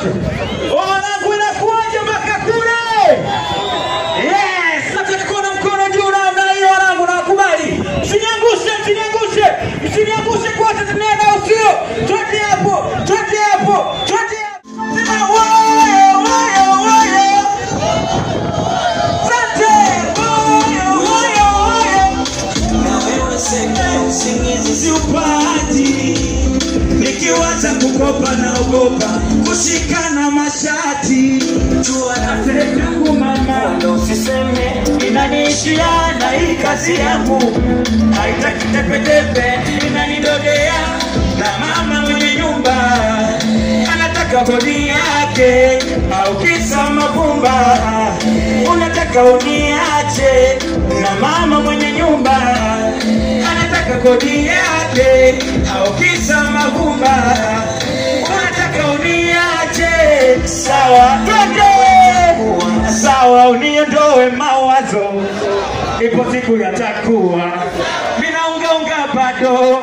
zote. Wanangu inakuaje mpaka kule? Yes, nataka kuona mkono juu na hiyo wanangu nakubali. Msiniangushe, msiniangushe. Msiniangushe kwa tena usio. Twende hapo, twende hapo, twende hapo. Sema woyo, woyo, woyo. Sante, woyo, woyo, woyo. Na wewe singizi siupati. Nikiwaza kukopa naogopa kushikana mashati. Jua na fake yangu mama, ndo usiseme inaniishia na hii kazi yangu. Haitaki tepetepe inanidodea. Na mama mwenye nyumba anataka kodi yake. Au kisa mapumba unataka uniache. Na mama mwenye nyumba anataka kodi yake. Au kisa mapumba unataka uniache. Sawa twende, sawa uniondoe mawazo. Ipo siku yatakuwa mina unga bado.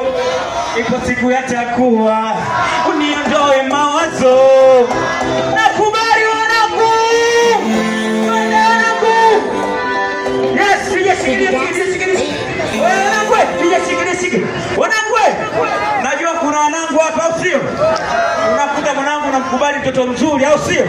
Ipo siku yatakuwa uniondoe mawazo. Nakubali wanangu, wanangu. Yes, shikili. Wanangu, shikili. Wanangu, najua kuna wanangu hapa au sio? Unakuta mwanangu unamkubali mtoto mzuri au sio?